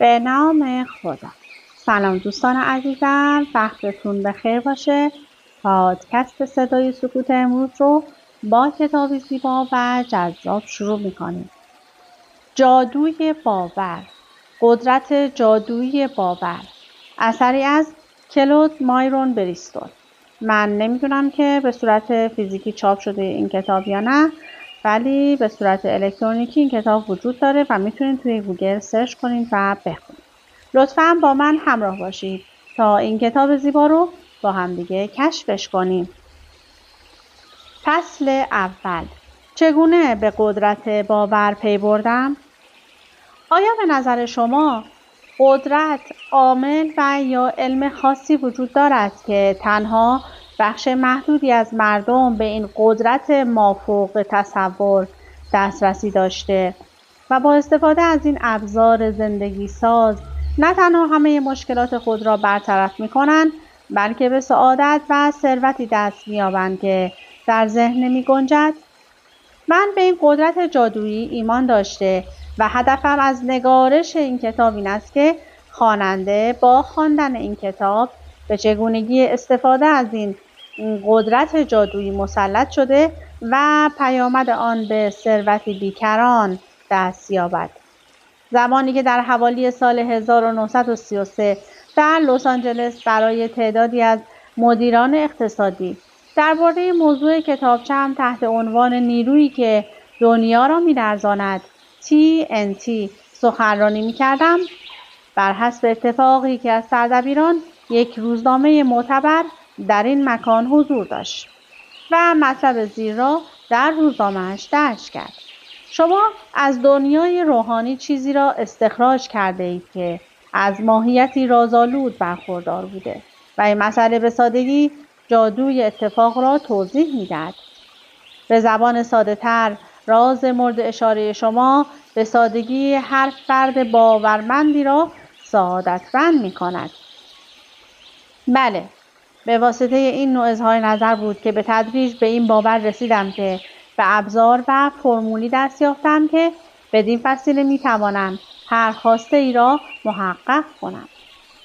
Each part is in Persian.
به نام خدا. سلام دوستان عزیزم، وقتتون بخیر باشه. پادکست صدای سکوت امروز رو با کتابی زیبا و جذاب شروع میکنیم. جادوی باور، قدرت جادویی باور، اثری از کلود مایرون بریستول. من نمیدونم که به صورت فیزیکی چاپ شده این کتاب یا نه، ولی به صورت الکترونیکی این کتاب وجود داره و میتونید توی گوگل سرچ کنید و بخونید. لطفاً با من همراه باشید تا این کتاب زیبا رو با همدیگه کشفش کنیم. فصل اول، چگونه به قدرت باور پی بردم؟ آیا به نظر شما قدرت، عامل و یا علم خاصی وجود دارد که تنها بخش محدودی از مردم به این قدرت مافوق تصور دسترسی داشته و با استفاده از این ابزار زندگی ساز نه تنها همه مشکلات خود را برطرف می کنند، بلکه به سعادت و ثروتی دست می یابند که در ذهن نمی گنجد؟ من به این قدرت جادویی ایمان داشته و هدفم از نگارش این کتاب این است که خواننده با خواندن این کتاب به چگونگی استفاده از این قدرت جادویی مسلط شده و پیامد آن به ثروتی بیکران دست یابد. زمانی که در حوالی سال 1933 در لس آنجلس برای تعدادی از مدیران اقتصادی درباره موضوع کتابچه‌ام تحت عنوان نیرویی که دنیا را می‌لرزاند TNT سخنرانی می‌کردم، بر حسب اتفاقی یکی از سردبیران یک روزنامه معتبر در این مکان حضور داشت و مطلب زیر را در روزنامه‌اش درج کرد. شما از دنیای روحانی چیزی را استخراج کرده اید که از ماهیتی رازآلود برخوردار بوده و این مسئله به سادگی جادوی اتفاق را توضیح می‌دهد. به زبان ساده‌تر، راز مورد اشاره شما به سادگی هر فرد باورمندی را سعادتمند می‌کند. بله، به واسطه این نوع اظهار نظر بود که به تدریج به این باور رسیدم که به ابزار و فرمولی دست یافتم که بدین وسیله می‌توانم هر خواسته ای را محقق کنم.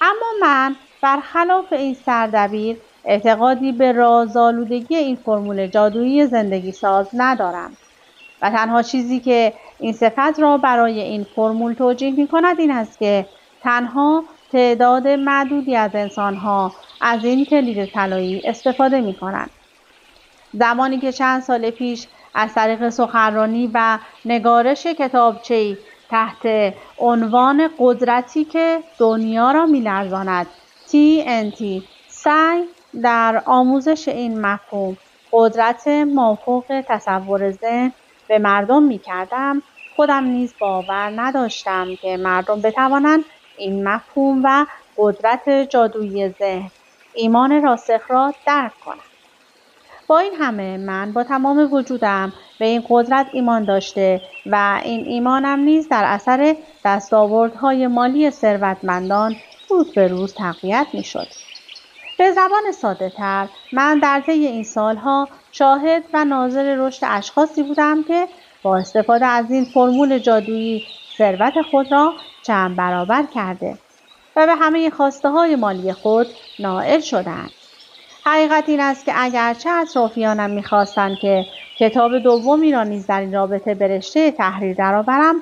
اما من برخلاف این سردبیر اعتقادی به رازآلودگی این فرمول جادویی زندگی ساز ندارم و تنها چیزی که این صفت را برای این فرمول توجیه می کند این است که تنها تعداد معدودی از انسان‌ها از این کلید طلایی استفاده می کنند. زمانی که چند سال پیش از طریق سخنرانی و نگارش کتابچه‌ای تحت عنوان قدرتی که دنیا را می‌لرزاند TNT سعی در آموزش این مفهوم قدرت مافوق تصور ذهن به مردم می‌کردم، خودم نیز باور نداشتم که مردم بتوانند این مفهوم و قدرت جادویی ذهن ایمان راسخ را درک کنند. با این همه من با تمام وجودم به این قدرت ایمان داشته و این ایمانم نیز در اثر دستاوردهای مالی ثروتمندان روز به روز تقویت می‌شد. به زبان ساده‌تر، من در طی این سالها شاهد و ناظر رشد اشخاصی بودم که با استفاده از این فرمول جادویی ثروت خود را چند برابر کرده و به همه خواسته‌های مالی خود نائل شدند. حقیقت این است که اگرچه اطرافیانم می‌خواستند که کتاب دومی را نیز در این رابطه به رشته تحریر درآورم،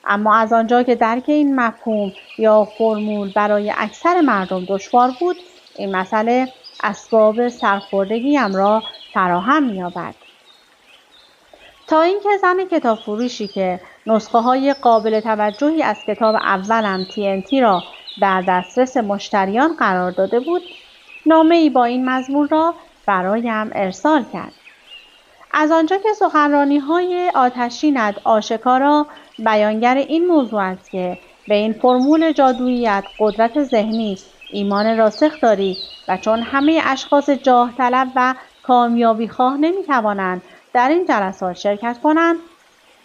اما از آنجا که درک این مفهوم یا فرمول برای اکثر مردم دشوار بود، این مسئله اسباب سرخوردگیم را فراهم می‌آورد. تا اینکه زن کتاب فروشی که نسخه‌های قابل توجهی از کتاب اولم TNT را در دسترس مشتریان قرار داده بود، نامه‌ای با این مضمون را برایم ارسال کرد. از آنجا که سخنرانی‌های آتشینت آشکارا بیانگر این موضوع است که به این فرمول جادوییت قدرت ذهنی ایمان راسخ داری و چون همه اشخاص جاه طلب و کامیابی خواه نمی‌توانند در این جلسات شرکت کنند،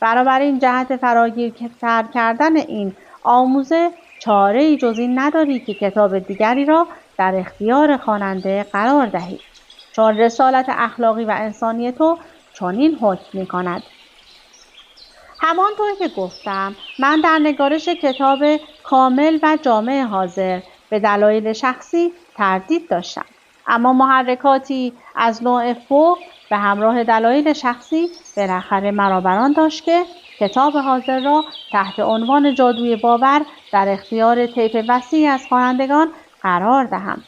بنابراین جهت فراگیرتر کردن این آموزه چاره‌ای جز این نداری که کتاب دیگری را در اختیار خواننده قرار دهید، چون رسالت اخلاقی و انسانی تو چنین حکم می‌کند. همانطور که گفتم، من در نگارش کتاب کامل و جامع حاضر به دلایل شخصی تردید داشتم. اما محرکاتی از نوع فوق به همراه دلایل شخصی بالاخره مرا بران داشت که کتاب حاضر را تحت عنوان جادوی باور در اختیار طیف وسیعی از خوانندگان قرار دهم.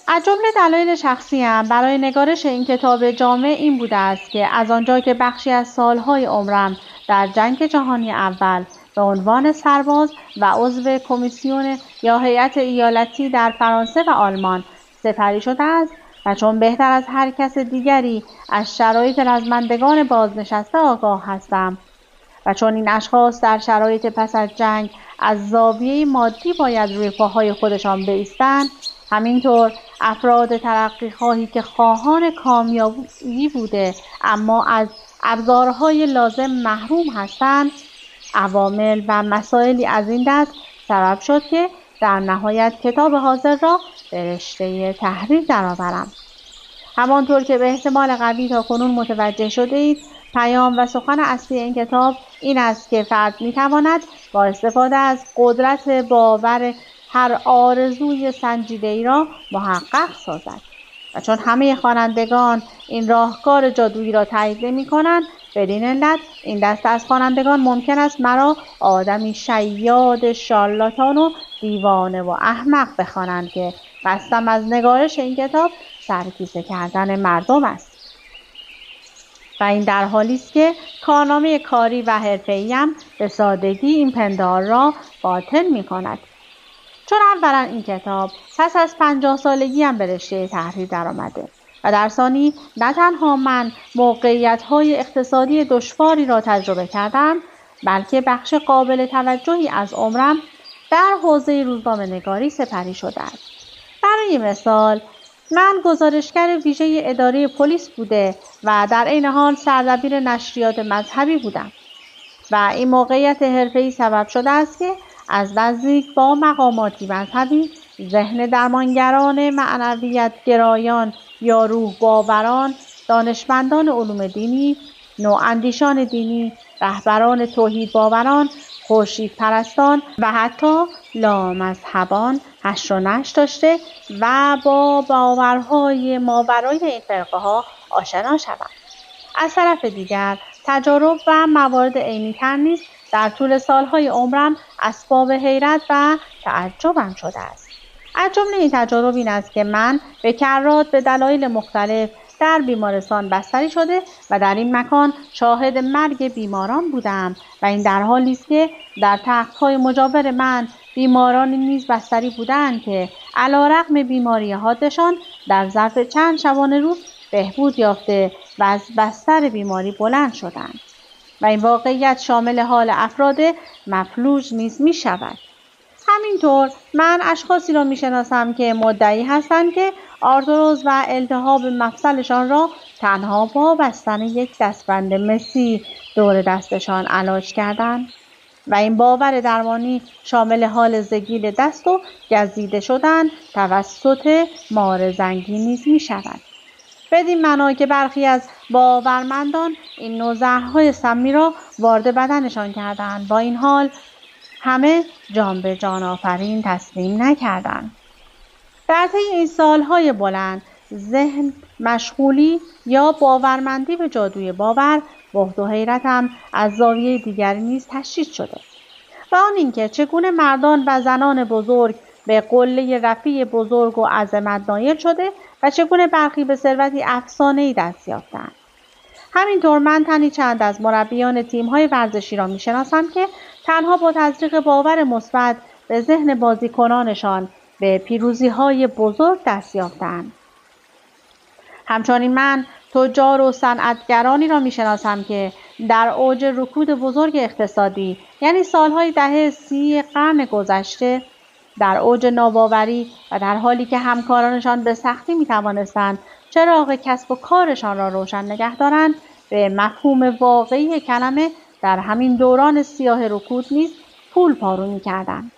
از جمله دلایل شخصیم برای نگارش این کتاب جامع این بوده است که از آنجا که بخشی از سالهای عمرم در جنگ جهانی اول به عنوان سرباز و عضو کمیسیون یا هیئت ایالتی در فرانسه و آلمان سپری شده است و چون بهتر از هر کس دیگری از شرایط رزمندگان بازنشسته آگاه هستم و چون این اشخاص در شرایط پس از جنگ از زاویه مادی باید روی پاهای خودشان بایستند، همینطور افراد ترقی‌خواهی که خواهان کامیابی بوده اما از ابزارهای لازم محروم هستند، عوامل و مسائلی از این دست سبب شد که در نهایت کتاب حاضر را به رشته تحریر درآورم. همانطور که به احتمال قوی تا کنون متوجه شده اید، پیام و سخن اصلی این کتاب این است که فرد می‌تواند با استفاده از قدرت باور هر آرزوی سنجیده‌ای را محقق سازد و چون همه خوانندگان این راهکار جادویی را تایید نمی‌کنند، بدین علت این دسته از خوانندگان ممکن است مرا آدمی شیاد شارلاتان و دیوانه و احمق بخوانند که قصدم از نگارش این کتاب سرکیسه کردن مردم است. و این در حالی است که کارنامه کاری و حرفه‌ایم به سادگی این پندار را باطل می‌کند. چون اولا این کتاب پس از 50 سالگیم به رشته تحریر درآمده و در ثانی نه تنها من موقعیت‌های اقتصادی دشواری را تجربه کردم، بلکه بخش قابل توجهی از عمرم در حوزه روزنامه‌نگاری سپری شده است. برای مثال، من گزارشگر ویژه اداره پلیس بوده و در عین حال سردبیر نشریات مذهبی بودم و این موقعیت حرفه‌ای سبب شده است که از نزدیک با مقاماتی مذهبی، ذهن درمانگران معنویت گرایان یا روح باوران، دانشمندان علوم دینی، نواندیشان دینی، رهبران توحید باوران، خورشید پرستان و حتی لامذهبان حشر و نشر داشته و با باورهای ماورای این فرقه ها آشنا شوم. از طرف دیگر تجارب و موارد عینی‌تر نیز در طول سالهای عمرم اسباب حیرت و تعجبم شده است. از جمله این تجارب این است که من به کرات به دلایل مختلف در بیمارستان بستری شده و در این مکان شاهد مرگ بیماران بودم و این در حالی است که در تخت‌های مجاور من بیمارانی نیز بستری بودند که علی‌رغم بیماری حادشان در ظرف چند شبانه روز بهبود یافته و از بستر بیماری بلند شدند و این واقعیت شامل حال افراد مفلوج نیز می شود. همینطور من اشخاصی را می شناسم که مدعی هستند که آرتروز و التهاب مفصلشان را تنها با بستن یک دستبند مسی دور دستشان علاج کردند و این باور درمانی شامل حال زگیل دست و گزیده شدن توسط مار زنگی نیز می شود. بدین معنا که برخی از باورمندان این نوع زهرهای سمی را وارد بدنشان کردند، با این حال همه جان به جان آفرین تسلیم نکردند. در طی این سالهای بلند ذهن مشغولی یا باورمندی به جادوی باور، بهت و حیرتم از زاویه دیگری نیز تشدید شده و آن اینکه چگونه مردان و زنان بزرگ به قله رفیع بزرگ و عظمت نایل شده و چگونه برخی به ثروتی افسانه‌ای دست یافتند. همینطور من تنی چند از مربیان تیم‌های ورزشی را می‌شناسم که تنها با تزریق باور مثبت به ذهن بازیکنانشان به پیروزی‌های بزرگ دست یافتند. همچنین من تجار و صنعتگرانی را می‌شناسم که در اوج رکود بزرگ اقتصادی، یعنی سالهای دهه 30 قرن گذشته، در اوج ناباوری و در حالی که همکارانشان به سختی می‌توانستند چراغ کسب و کارشان را روشن نگه دارند، به مفهوم واقعی کلمه در همین دوران سیاه رکود نیز پول پارو می‌کردند.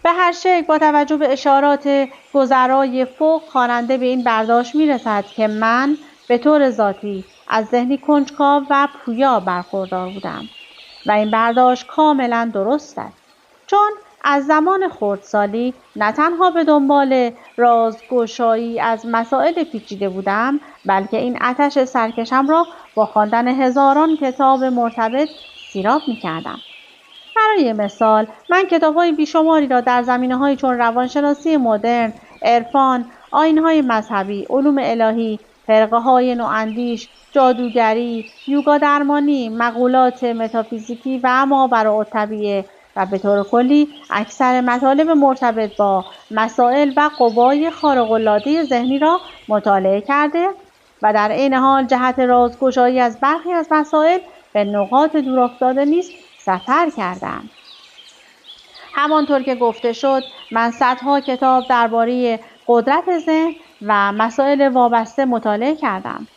به هر شکل با توجه به اشارات گذرای فوق خواننده به این برداشت می‌رسد که من به طور ذاتی از ذهنی کنجکاو و پویا برخوردار بودم و این برداشت کاملا درست است. چون از زمان خردسالی نه تنها به دنبال رازگشایی از مسائل پیچیده بودم، بلکه این آتش سرکشم را با خواندن هزاران کتاب مرتبط سیراب می‌کردم. برای مثال من کتاب‌های بیشماری را در زمینه‌هایی چون روانشناسی مدرن، عرفان، آیین‌های مذهبی، علوم الهی، فرقه‌های نواندیش، جادوگری، یوگا درمانی، مقولات متافیزیکی و ماوراءالطبیعه و به طور کلی اکثر مطالب مرتبط با مسائل و قوای خارق‌العاده ذهنی را مطالعه کرده و در عین حال جهت رازگشایی از برخی از مسائل به نقاط دورافتاده نیز سفر کردم. همانطور که گفته شد من صدها کتاب درباره قدرت ذهن و مسائل وابسته مطالعه کردم.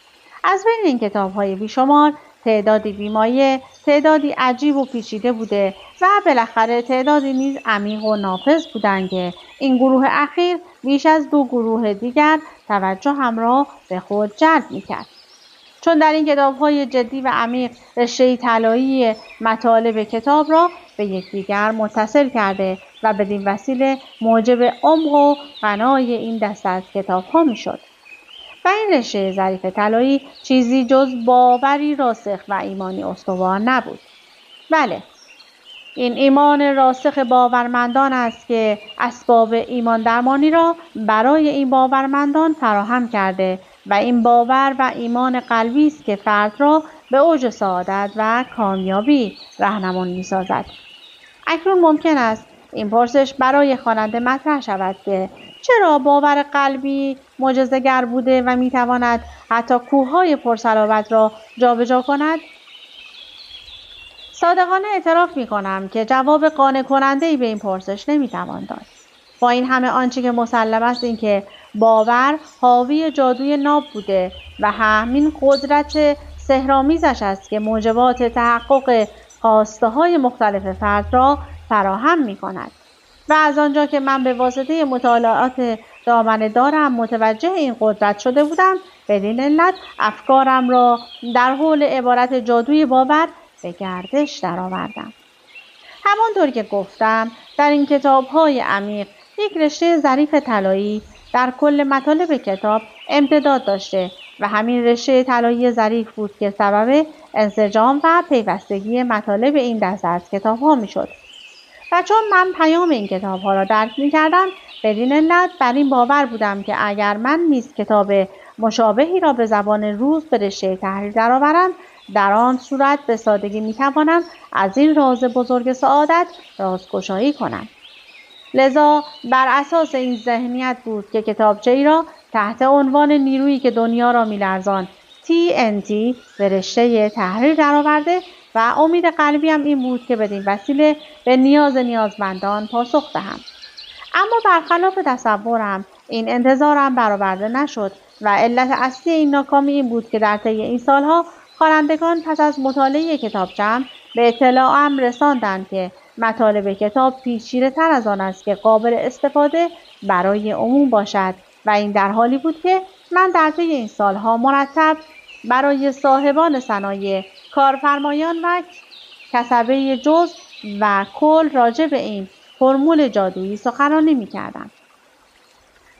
از بین این کتاب‌های بیشمار تعدادی بیمایه، تعدادی عجیب و پیچیده بوده و بالاخره تعدادی نیز عمیق و نافذ بودند که این گروه اخیر بیش از 2 گروه دیگر توجهم را به خود جلب می‌کرد. چون در این کتاب‌های جدی و عمیق رشته طلایی مطالب کتاب را به یکدیگر متصل کرده و بدین وسیله موجب عمق و غنای این دسته از کتاب‌ها می‌شد. و این رشته ظریف طلایی چیزی جز باوری راسخ و ایمانی استوار نبود. بله، این ایمان راسخ باورمندان است که اسباب ایمان درمانی را برای این باورمندان فراهم کرده و این باور و ایمان قلبی است که فرد را به اوج سعادت و کامیابی راهنمون می‌سازد. اکنون ممکن است این پرسش برای خواننده مطرح شود که چرا باور قلبی معجزه‌گر بوده و می‌تواند حتی کوه‌های پرصلابت را جابجا کند؟ صادقانه اعتراف می‌کنم که جواب قانع کننده‌ای به این پرسش نمی‌توان داد. با این همه آنچه که مسلم است این که باور حاوی جادوی ناب بوده و همین قدرت سحرآمیزش است که موجبات تحقق خواسته‌های مختلف فرد را فراهم می‌کند. و از آنجا که من به واسطه مطالعات دامنه دارم متوجه این قدرت شده بودم، بدین علت افکارم را در حول عبارت جادوی باور به گردش درآوردم. همانطور که گفتم در این کتاب‌های عمیق یک رشته ظریف طلایی در کل مطالب کتاب امتداد داشته و همین رشته طلایی ظریف بود که سبب انسجام و پیوستگی مطالب این دسته از کتاب‌ها می‌شد. و چون من پیام این کتاب‌ها را درک می‌کردم، بدین علت بر این باور بودم که اگر من نیز کتاب مشابهی را به زبان روز به رشته تحریر درآورم، در آن صورت به سادگی می‌توانم از این راز بزرگ سعادت رازگشایی کنم. لذا بر اساس این ذهنیت بود که کتابچه‌ای را تحت عنوان نیرویی که دنیا را می‌لرزاند TNT به رشته تحریر درآورده و امید قلبیم این بود که بدین وسیله به نیازمندان پاسخ دهم. اما برخلاف تصورم این انتظارم برآورده نشد و علت اصلی این ناکامی این بود که در طی این سالها خوانندگان پس از مطالعه کتابچه‌ام به اطلاعم رساندند که مطالب کتاب پیچیده‌تر از آن است که قابل استفاده برای عموم باشد و این در حالی بود که من در طی این سالها مرتب برای صاحبان صنایع، کارفرمایان و کسبه جزء و کل راجع به این فرمول جادویی سخنرانی می‌کردم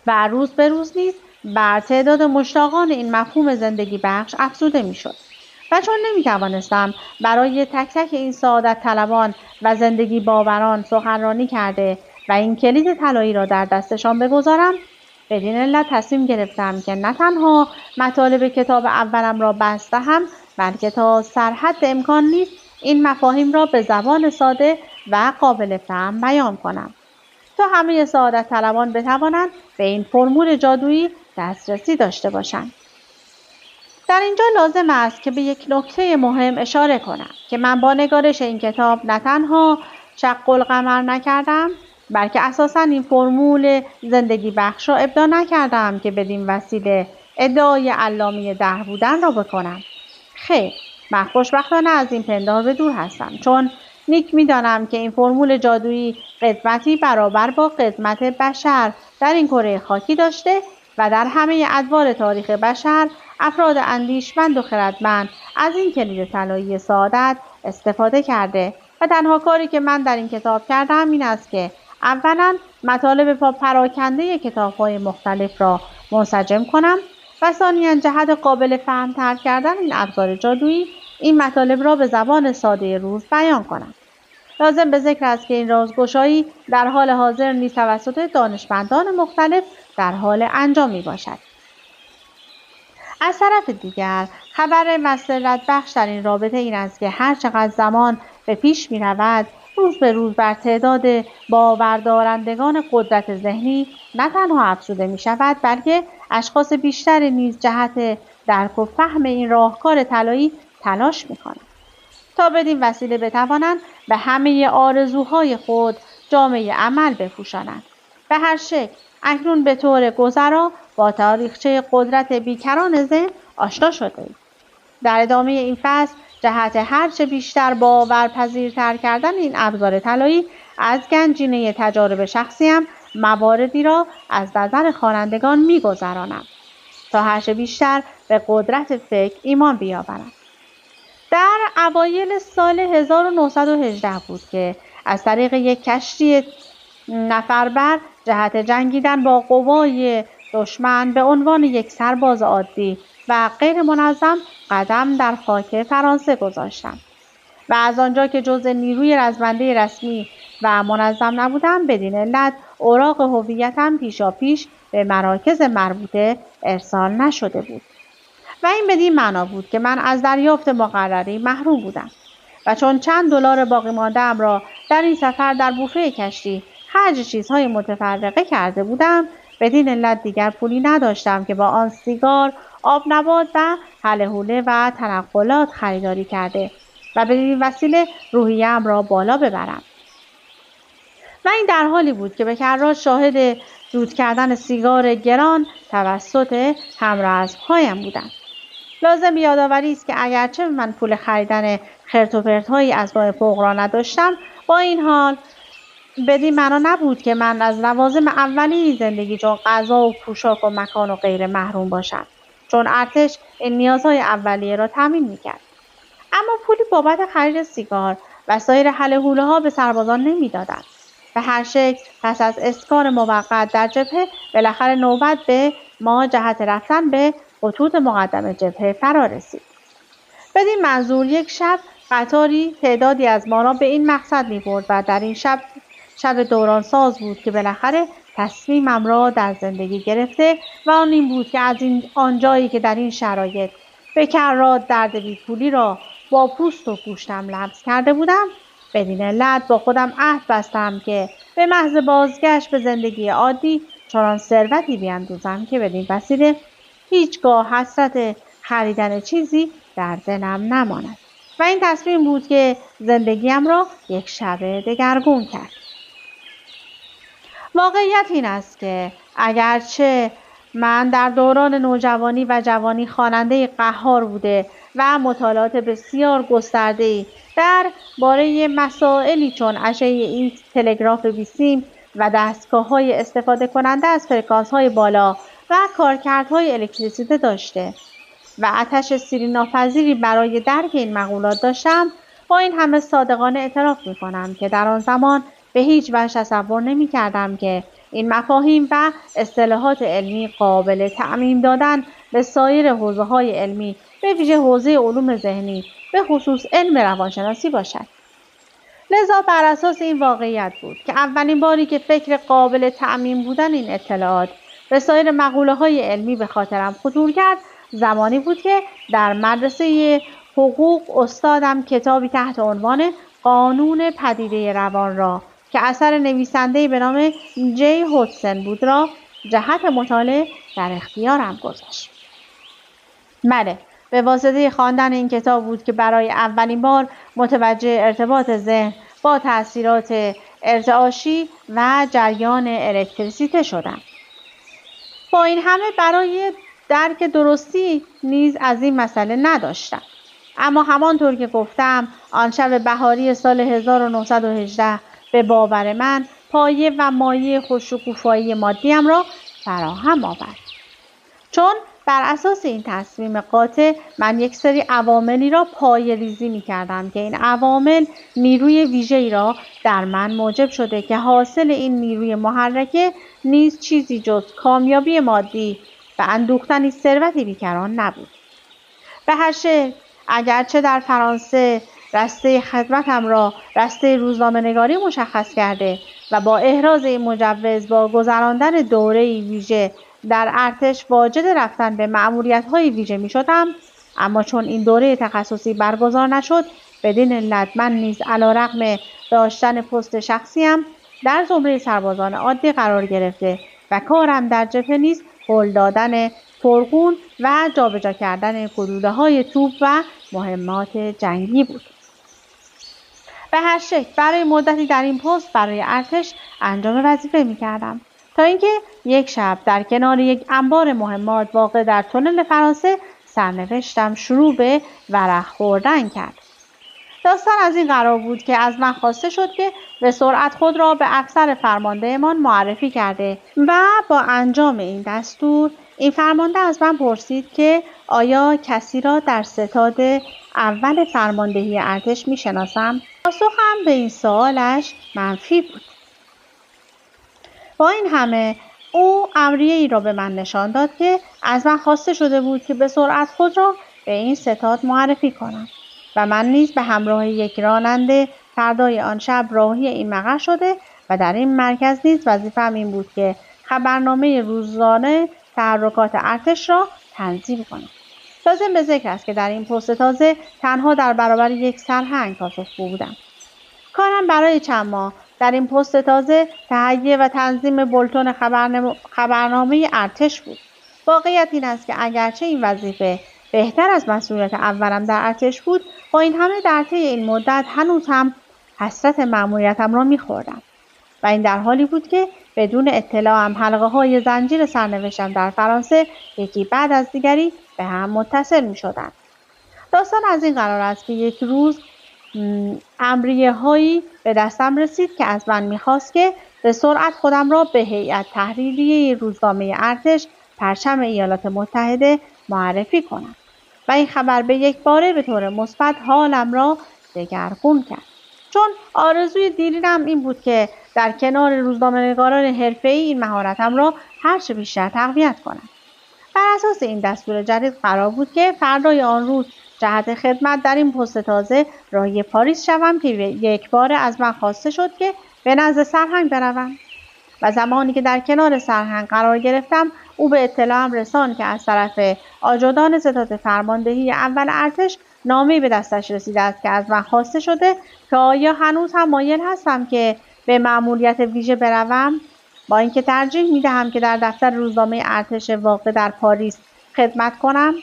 و روز به روز نیز بر تعداد مشتاقان این مفهوم زندگی بخش افزوده می‌شد. و چون نمی‌توانستم برای تک تک این سعادت طلبان و زندگی باوران سخنرانی کرده و این کلید طلایی را در دستشان بگذارم، بدین علت تصمیم گرفتم که نه تنها مطالب کتاب اولم را بستم، بلکه تا سرحد امکان نیز این مفاهیم را به زبان ساده و قابل فهم بیان کنم تا همه سعادت طلبان بتوانند به این فرمول جادویی دسترسی داشته باشند. در اینجا لازم است که به یک نکته مهم اشاره کنم که من با نگارش این کتاب نه تنها شق القمر نکردم، بلکه اساساً این فرمول زندگی بخش را ابداع نکردم که بدین وسیله ادعای علامی دهر بودن را بکنم. خیر، من خوشبختانه از این پندار به دور هستم، چون نیک می‌دانم که این فرمول جادویی قدمتی برابر با قدمت بشر در این کره خاکی داشته و در همه ادوار تاریخ بشر افراد اندیشمند و خردمند از این کلید طلایی سعادت استفاده کرده و تنها کاری که من در این کتاب کردم این است که اولا مطالب پراکنده کتاب‌های مختلف را منسجم کنم و ثانیاً جهت قابل فهم‌تر کردن این ابزار جادویی این مطالب را به زبان ساده روز بیان کنم. لازم به ذکر است که این رازگشایی در حال حاضر نیز توسط دانشمندان مختلف در حال انجام میباشد. از طرف دیگر خبر مسرت بخش در این رابطه این است که هر چقدر زمان به پیش می رود روز به روز بر تعداد باوردارندگان قدرت ذهنی نه تنها افزوده می شود بلکه اشخاص بیشتر نیز جهت درک و فهم این راهکار طلایی تلاش می کنند تا بدین وسیله بتوانند به همه آرزوهای خود جامعه عمل بپوشانند. به هر شکل اکنون به طور گذرا با تاریخچه قدرت بیکران ذهن آشنا شده اید. در ادامه این فصل جهت هرچه بیشتر باورپذیرتر کردن این ابزار طلایی از گنجینه تجارب شخصیم مواردی را از نظر خوانندگان می‌گذرانم تا هرچه بیشتر به قدرت فکر ایمان بیاورند. در اوایل سال 1918 بود که از طریق یک کشتی نفربر جهت جنگیدن با قوای دشمن به عنوان یک سرباز عادی و غیر منظم قدم در خاک فرانسه گذاشتم و از آنجا که جزء نیروی رزمنده رسمی و منظم نبودم بدین علت اوراق هویتم پیشاپیش به مراکز مربوطه ارسال نشده بود و این بدین معنا بود که من از دریافت مقرری محروم بودم و چون چند دلار باقی مانده‌ام را در این سفر در بوفه کشتی خرج چیزهای متفرقه کرده بودم بدین علت دیگر پولی نداشتم که با آن سیگار، آب نبات و هله هوله و تنقلات خریداری کرده و بدین وسیله روحیه‌ام را بالا ببرم. و این در حالی بود که به کرات شاهد دود کردن سیگار گران توسط همرزم‌هایم بودم. لازم یادآوری است که اگرچه من پول خریدن خرت و پرت‌هایی از نوع فوق را نداشتم با این حال بدین معنا نبود که من از لوازم اولیه زندگی چون غذا و پوشاک و مکان و غیره محروم باشم چون ارتش این نیازهای اولیه را تامین می‌کرد. اما پولی بابت خرید سیگار و سایر هله هوله ها به سربازان نمی‌دادند. به هر شکل پس از اسکان موقت در جبهه بالاخره نوبت به ما جهت رفتن به خطوط مقدم جبهه فرا رسید. بدین منظور یک شب قطاری تعدادی از ما را به این مقصد می‌برد و در این شب دوران ساز بود که بالاخره تصمیمم را در زندگی گرفته و آن این بود که از آنجایی که در این شرایط به کرات درد بیپولی را با پوست و گوشتم لمس کرده بودم بدین علت با خودم عهد بستم که به محض بازگشت به زندگی عادی چنان ثروتی بیندوزم که بدین وسیله هیچگاه حسرت خریدن چیزی در دلم نماند و این تصمیم بود که زندگیم را یک شب دگرگون کرد. واقعیت این است که اگرچه من در دوران نوجوانی و جوانی خواننده قهار بوده و مطالعات بسیار گسترده‌ای درباره مسائلی چون اشعه ایکس، تلگراف بیسیم و دستگاه‌های استفاده کننده از فرکانس‌های بالا و کارکردهای الکتریسیته داشته و آتش سیری‌ناپذیری برای درک این مقولات داشتم، با این همه صادقانه اعتراف می‌کنم که در آن زمان به هیچ وجه تصور نمی‌کردم که این مفاهیم و اصطلاحات علمی قابل تعمیم دادن به سایر حوزه‌های علمی به ویژه حوزه علوم ذهنی به خصوص علم روانشناسی باشد. لذا بر اساس این واقعیت بود که اولین باری که فکر قابل تعمیم بودن این اطلاعات به سایر مقوله‌های علمی به خاطرم خطور کرد زمانی بود که در مدرسه حقوق استادم کتابی تحت عنوان قانون پدیده روان را که اثر نویسنده‌ای به نام جی هودسون بود را جهت مطالعه در اختیارم گذاشت. بله، به واسطه خواندن این کتاب بود که برای اولین بار متوجه ارتباط ذهن با تأثیرات ارتعاشی و جریان الکتریسیته شدم. با این همه برای درک درستی نیز از این مسئله نداشتم. اما همانطور که گفتم آن شب بهاری سال 1918 به باور من پایه و مایه خوش‌شکوفایی مادیم را فراهم آورد. چون بر اساس این تصمیم قاطع من یک سری عواملی را پایه‌ریزی می‌کردم که این عوامل نیروی ویژه‌ای را در من موجب شده که حاصل این نیروی محرکه نیز چیزی جز کامیابی مادی و اندوختنی ثروتی بیکران نبود. به هر شکل اگرچه در فرانسه رسته خدمتم را رسته روزنامه‌نگاری مشخص کرده و با احراز این مجوز با گذراندن دوره‌ای ویژه در ارتش واجد رفتن به مأموریت‌های ویژه می‌شدم، اما چون این دوره تخصصی برگزار نشد، بدین علت من نیز علیرغم داشتن پست شخصیم در زمره سربازان عادی قرار گرفته و کارم در جبهه نیز هل دادن فرغون و جابجا کردن گلوله‌های توپ و مهمات جنگی بود. به هر شکل برای مدتی در این پست برای ارتش انجام وظیفه می‌کردم تا اینکه یک شب در کنار یک انبار مهمات واقع در تونل فرانسه سرنوشتم شروع به ورق خوردن کرد. داستان از این قرار بود که از من خواسته شد که به سرعت خود را به افسر فرماندهمان معرفی کرده و با انجام این دستور این فرمانده از من پرسید که آیا کسی را در ستاد اول فرماندهی ارتش می‌شناسم؟ پاسخم به این سوالش منفی بود. با این همه او امریه‌ای را به من نشان داد که از من خواسته شده بود که به سرعت خود را به این ستاد معرفی کنم و من نیز به همراه یک راننده فردای آن شب راهی این مقر شده و در این مرکز نیز وظیفه‌ام این بود که خبرنامه روزانه تحرکات ارتش را تنظیم کنم. لازم به ذکر است که در این پست تازه تنها در برابر یک سرهنگ پاسخگو بودم. کارم برای چند ماه در این پست تازه تهیه و تنظیم بولتون خبرنامه ارتش بود. واقعیت این است که اگرچه این وظیفه بهتر از مسئولیت اولم در ارتش بود، با این همه در طی این مدت هنوز هم حسرت مأموریتم را می‌خوردم و این در حالی بود که بدون اطلاعم حلقه‌های زنجیر سرنوشتم در فرانسه یکی بعد از دیگری به هم متصل می‌شدند. داستان از این قرار است که یک روز امریه‌هایی به دستم رسید که از من می‌خواست که به سرعت خودم را به هیئت تحریریه روزنامه ارتش پرچم ایالات متحده معرفی کنم و این خبر به یک باره به طور مثبت حالم را دگرگون کرد. چون آرزوی دیرینم این بود که در کنار روزنامه‌نگاران حرفه‌ای این مهارتم را هرچه بیشتر تقویت کنم. بر اساس این دستور جدید قرار بود که فردای آن روز جهت خدمت در این پست تازه راهی پاریس شوم که یک باره از من خواسته شد که به نزد سرهنگ بروم و زمانی که در کنار سرهنگ قرار گرفتم او به اطلاعم رساند که از طرف آجودان ستاد فرماندهی اول ارتش نامه‌ای به دستش رسیده است که از من خواسته شده که آیا هنوز هم مایل هستم که به مأموریت ویژه بروم، با اینکه ترجیح می‌دهم که در دفتر روزنامه ارتش واقع در پاریس خدمت کنم.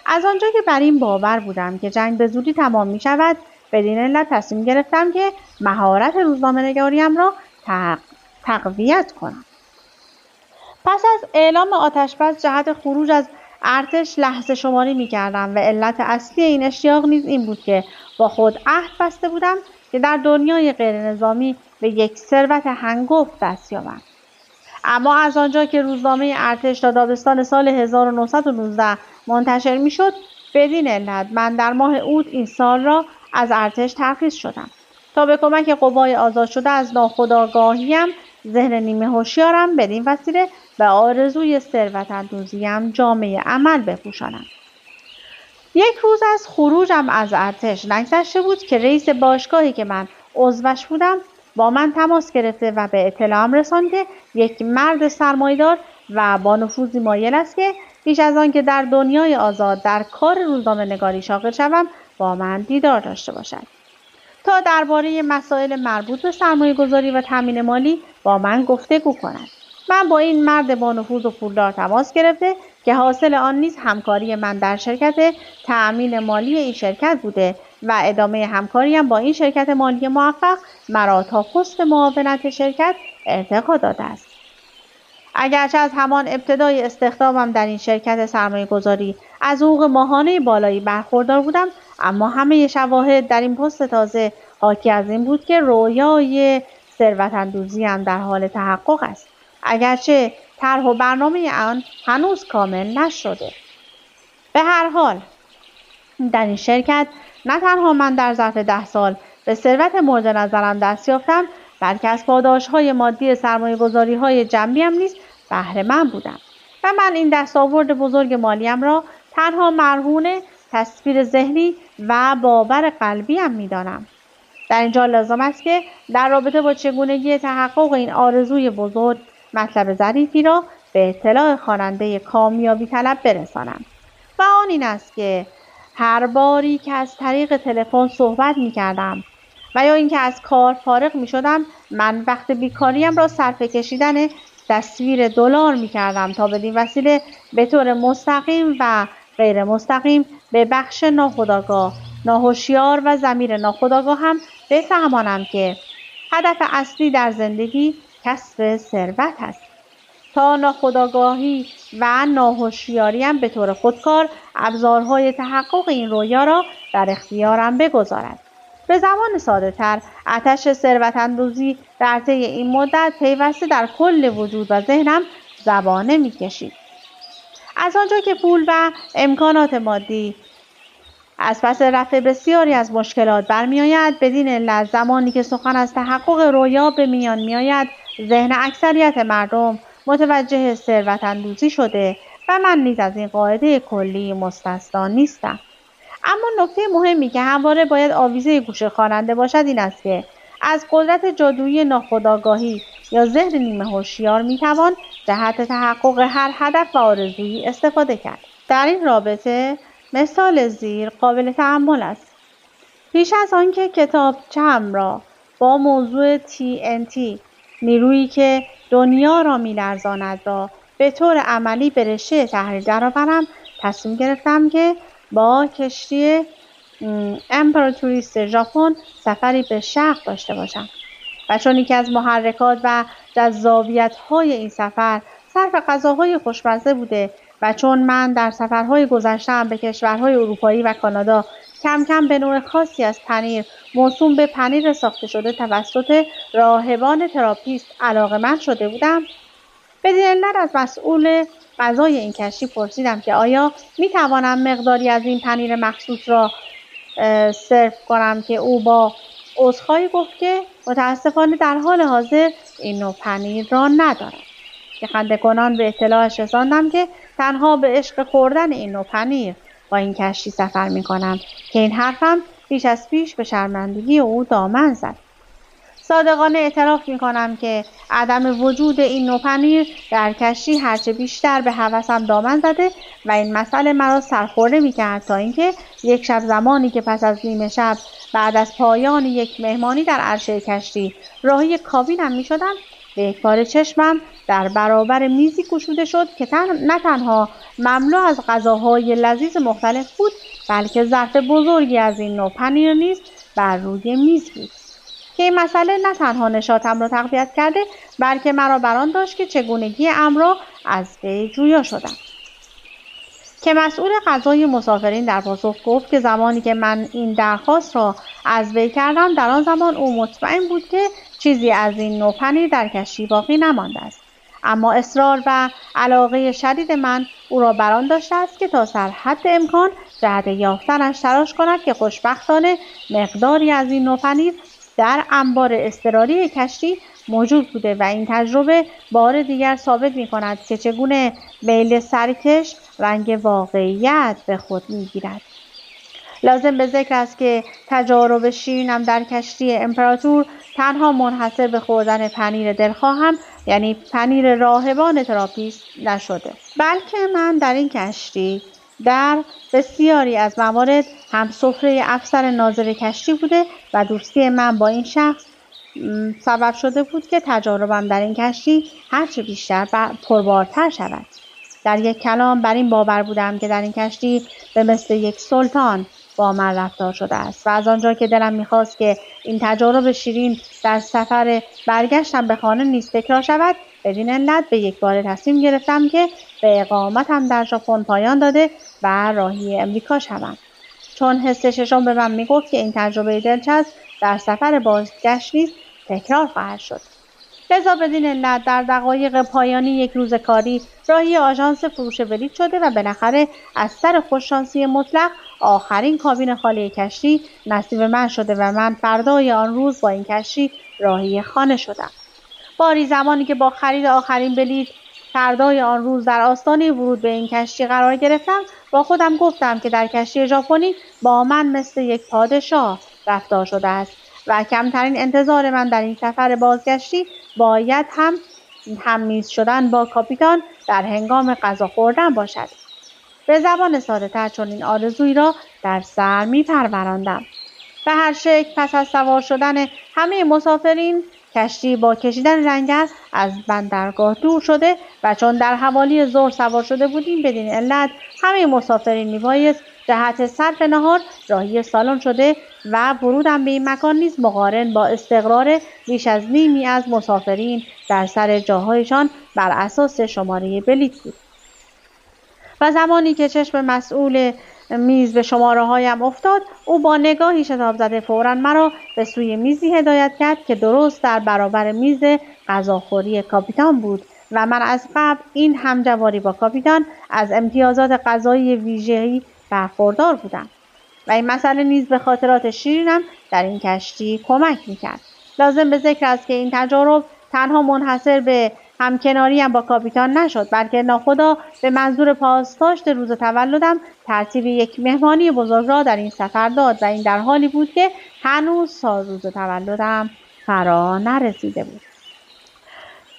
از آنجا که بر این باور بودم که جنگ به زودی تمام می‌شود، بدین علت تصمیم گرفتم که مهارت روزنامه‌نگاریم را تقویت کنم. پس از اعلام آتش‌بس جهت خروج از ارتش لحظه شماری می‌کردم و علت اصلی این اشتیاق نیز این بود که با خود عهد بسته بودم که در دنیای غیرنظامی به یک ثروت هنگفت دست یابم. اما از آنجا که روزنامه ارتش تا تابستان سال 1919 منتشر می‌شد، بدین علت من در ماه اوت این سال را از ارتش ترخیص شدم تا به کمک قوای آزاد شده از ناخودآگاهیم ذهن نیمه هوشیارم بدین وسیله به آرزوی ثروت‌اندوزیم جامه عمل بپوشانم. یک روز از خروجم از ارتش نگذشته بود که رئیس باشگاهی که من عضوش بودم با من تماس گرفته و به اطلاعم رساند که یک مرد سرمایه‌دار و با نفوذی مایل است که پیش از آن که در دنیای آزاد در کار روزنامه‌نگاری شاغل شوم با من دیدار داشته باشد تا درباره مسائل مربوط به سرمایه‌گذاری و تامین مالی با من گفتگو کند. من با این مرد با نفوذ و پولدار تماس گرفته که حاصل آن نیز همکاری من در شرکت تأمین مالی این شرکت بوده و ادامه همکاریم با این شرکت مالی موفق مرا تا پست معاونت شرکت ارتقا داده است. اگرچه از همان ابتدای استخدامم در این شرکت سرمایه‌گذاری از حقوق ماهانه بالایی برخوردار بودم، اما همه شواهد در این پست تازه حاکی از این بود که رویای ثروت‌اندوزیم در حال تحقق است، اگرچه طرح و برنامه آن هنوز کامل نشده. به هر حال در این شرکت نه تنها من در ظرف 10 سال به ثروت مورد نظرم دست یافتم، بلکه از پاداش‌های مادی سرمایه‌گذاری‌های جمعی هم نیز بهره مند بودم و من این دستاورد بزرگ مالیم را تنها مرهون تصویر ذهنی و باور قلبیم می‌دانم. در اینجا لازم است که در رابطه با چگونگی تحقق این آرزوی بزرگ مطلب ظریفی را به اطلاع خواننده کامیابی طلب برسانم و آن این است که هر باری که از طریق تلفن صحبت می‌کردم و یا اینکه از کار فارغ می‌شدم، من وقت بیکاریم را صرف کشیدن تصویر دلار می‌کردم تا بدین وسیله به طور مستقیم و غیر مستقیم به بخش ناخودآگاه، ناهوشیار و ضمیر ناخودآگاه هم بفهمانم که هدف اصلی در زندگی کسب ثروت است، تا ناخودآگاهی و ناهوشیاریم به طور خودکار ابزارهای تحقق این رویا را در اختیارم بگذارد. به زبان ساده‌تر، آتش ثروت‌اندوزی در طی این مدت پیوسته در کل وجود و ذهنم زبانه می‌کشید. از آنجا که پول و امکانات مادی از پس رفع بسیاری از مشکلات برمی‌آید، بدین علت زمانی که سخن از تحقق رویا به میان می‌آید، ذهن اکثریت مردم متوجه ثروت‌اندوزی شده و من نیز از این قاعده کلی مستثنا نیستم. اما نکته مهمی که همواره باید آویزه گوش خواننده باشد این است که از قدرت جادویی ناخودآگاهی یا ذهن نیمه هوشیار میتوان جهت تحقق هر هدف و آرزویی استفاده کرد. در این رابطه مثال زیر قابل تأمل است. پیش از آنکه کتابچه‌ام را با موضوع TNT نیرویی که دنیا را می‌لرزاند را به طور عملی به رشته تحریر درآورم، تصمیم گرفتم که با کشتی امپراتوریست ژاپن سفری به شرق داشته باشم و چون یکی از محرکات و جذابیت‌های این سفر صرف غذاهای خوشمزه بوده و چون من در سفرهای گذشته‌ام به کشورهای اروپایی و کانادا کم کم به نوع خاصی از پنیر موسوم به پنیر ساخته شده توسط راهبان تراپیست علاقه‌مند شده بودم، بدین علت از مسئول غذای این کشتی پرسیدم که آیا میتوانم مقداری از این پنیر مخصوص را سرو کنم که او با عذرخواهی گفت که متاسفانه در حال حاضر این نوع پنیر را ندارد. که خنده کنان به اطلاعش رساندم که تنها به عشق خوردن این نوع پنیر با این کشتی سفر میکنم که این حرفم بیش از پیش به شرمندگی او دامن زد. صادقانه اعتراف میکنم که عدم وجود این نوع پنیر در کشتی هرچه بیشتر به هوسم دامن زده و این مسئله مرا سرخورده میکرد تا اینکه یک شب زمانی که پس از نیمه شب بعد از پایان یک مهمانی در عرشه کشتی راهی کابینم میشدم، به یک بار چشمم در برابر میزی گشوده شد که نه تنها مملو از غذاهای لذیذ مختلف بود، بلکه ظرف بزرگی از این نوع پنیر نیز بر روی میز بود که این مسئله نه تنها نشاطم را تقویت کرده، بلکه مرا بران داشت که چگونگی امر را از وی جویا شدم. که مسئول غذای مسافرین در پاسخ گفت که زمانی که من این درخواست را از وی کردم، در آن زمان او مطمئن بود که چیزی از این نوع پنیر در کشتی باقی نمانده است، اما اصرار و علاقه شدید من او را بران داشته است که تا سرحد امکان جهت یافتنش تلاش کند که خوشبختانه مقداری از این نوع پنیر در انبار اضطراری کشتی موجود بوده و این تجربه بار دیگر ثابت می‌کند که چگونه میل سرکش رنگ واقعیت به خود می‌گیرد. لازم به ذکر است که تجارب شیرینم در کشتی امپراتور تنها منحصر به خوردن پنیر دلخواهم، یعنی پنیر راهبان تراپیست نشده، بلکه من در این کشتی در بسیاری از موارد هم سفره افسر ناظر کشتی بوده و دوستی من با این شخص سبب شده بود که تجاربم در این کشتی هرچه بیشتر پربارتر شود. در یک کلام بر این باور بودم که در این کشتی به مثل یک سلطان با من رفتار شده است و از آنجا که دلم می‌خواست که این تجارب شیرین در سفر برگشتم به خانه نیز تکرار شود، بدین علت به یک بار تصمیم گرفتم که به اقامتم در ژاپن پایان داده و راهی امریکا شوم، چون حس ششم به من میگفت که این تجربه دلچسب در سفر بازگشت نیز تکرار خواهد شد. لذا بدین علت در دقایق پایانی یک روز کاری راهی آژانس فروش بلیط شده و بالاخره از سر خوششانسی مطلق آخرین کابین خالی کشتی نصیب من شده و من فردای آن روز با این کشتی راهی خانه شدم. باری زمانی که با خرید آخرین بلیط فردای آن روز در آستانه ورود به این کشتی قرار گرفتم، با خودم گفتم که در کشتی ژاپنی با من مثل یک پادشاه رفتار شده است و کمترین انتظار من در این سفر بازگشتی باید هم میز شدن با کاپیتان در هنگام غذا خوردن باشد. به زبان ساده‌تر چنین آرزویی را در سر می‌پروراندم. به هر شکل پس از سوار شدن همه مسافرین کشتی با کشیدن لنگر از بندرگاه دور شده و چون در حوالی ظهر سوار شده بودیم بدین علت همه مسافرین میبایست جهت صرف نهار راهی سالن شده و ورودم به این مکان نیز مقارن با استقرار بیش از نیمی از مسافرین در سر جاهایشان بر اساس شماره بلیط بود. و زمانی که چشم مسئول میز به شماره هایم افتاد، او با نگاهی شتاب زده فوراً مرا به سوی میزی هدایت کرد که درست در برابر میز غذاخوری کاپیتان بود و من از قبل این همجواری با کاپیتان از امتیازات غذایی ویژه‌ای برخوردار بودم و این مسئله نیز به خاطرات شیرینم در این کشتی کمک میکرد. لازم به ذکر است که این تجارب تنها منحصر به همکناریم با کاپیتان نشد، بلکه ناخدا به منظور پاسداشت روز تولدم ترتیب یک مهمانی بزرگ را در این سفر داد و این در حالی بود که هنوز تا روز تولدم فرا نرسیده بود.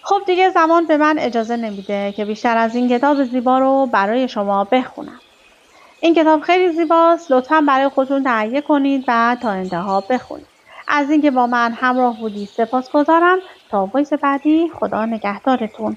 خب دیگه زمان به من اجازه نمیده که بیشتر از این کتاب زیبا رو برای شما بخونم. این کتاب خیلی زیباست، لطفاً برای خودتون تهیه کنید و تا انتها بخونید. از اینکه با من همراه بودید سپاسگزارم. تا وایس بعدی، خدا نگهدارتون.